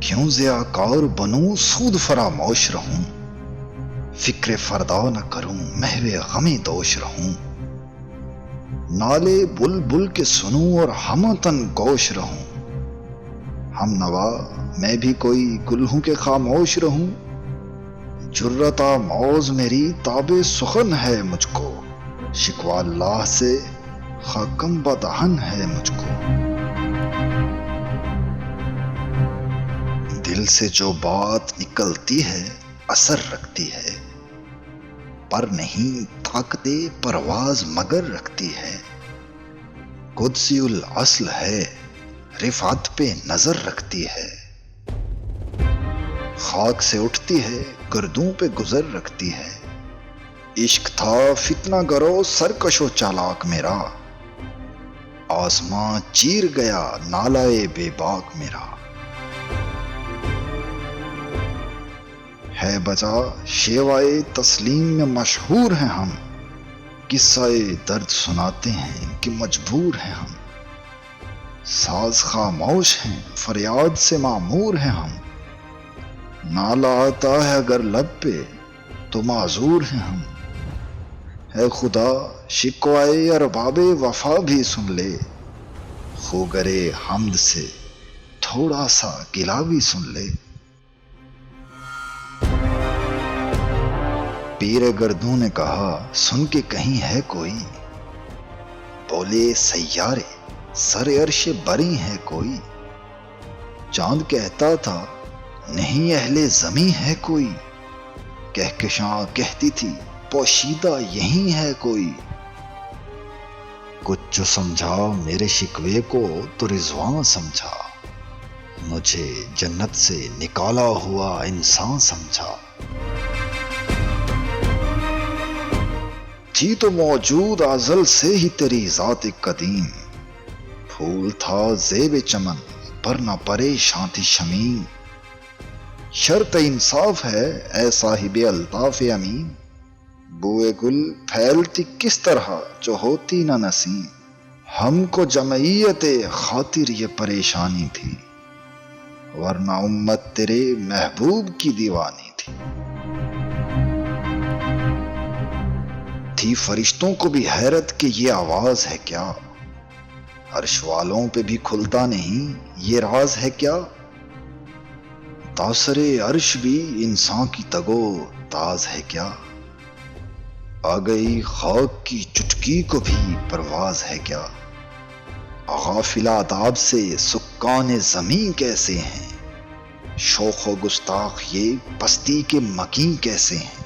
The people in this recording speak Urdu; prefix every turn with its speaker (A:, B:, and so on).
A: کیوں ضیاءکار بنوں سود فراموش رہوں، فکر فردا نہ کروں محو غم دوش رہوں، نالے بلبل کے سنوں اور ہم تن گوش رہوں، ہم نوا میں بھی کوئی گل ہوں کہ خاموش رہوں، جرت موز میری تاب سخن ہے مجھ کو، شکوہ اللہ سے خاکم بدہن ہے مجھ کو۔ دل سے جو بات نکلتی ہے اثر رکھتی ہے، پر نہیں طاقت پرواز مگر رکھتی ہے، قدسی الاصل ہے رفعت پہ نظر رکھتی ہے، خاک سے اٹھتی ہے گردوں پہ گزر رکھتی ہے، عشق تھا فتنہ گرو سرکش و چالاک میرا، آسماں چیر گیا نالائے بے باک میرا، ہے بجا شیوائے تسلیم میں مشہور ہیں ہم، قصہ درد سناتے ہیں کہ مجبور ہیں ہم، ساز خاموش ہیں فریاد سے معمور ہیں ہم، نالہ آتا ہے اگر لب پہ تو معذور ہیں ہم، اے خدا شکوائے ارباب وفا بھی سن لے، خوگرے حمد سے تھوڑا سا گلہ بھی سن لے۔ پیر گردوں نے کہا سن کے کہیں ہے کوئی، بولے سیارے سر عرش بری ہے کوئی، چاند کہتا تھا نہیں اہل زمیں ہے کوئی، کہکشاں کہتی تھی پوشیدہ یہیں ہے کوئی، کچھ جو سمجھا میرے شکوے کو تو رضواں سمجھا، مجھے جنت سے نکالا ہوا انسان سمجھا، تھی تو موجود ازل سے ہی تیری ذات قدیم، پھول تھا زیب چمن پر نہ پریشاں تھی شمیم، شرط انصاف ہے اے صاحب الطاف امین، بوئے گل پھیلتی کس طرح جو ہوتی نہ نسیم، ہم کو جمعیت خاطر یہ پریشانی تھی، ورنہ امت تیرے محبوب کی دیوانی تھی، تھی فرشتوں کو بھی حیرت کہ یہ آواز ہے کیا، عرش والوں پہ بھی کھلتا نہیں یہ راز ہے کیا، تاثر عرش بھی انسان کی تگو تاز ہے کیا، آ گئی خاک کی چٹکی کو بھی پرواز ہے کیا، غافل آداب سے سکان زمین کیسے ہیں، شوخ و گستاخ یہ پستی کے مکین کیسے ہیں،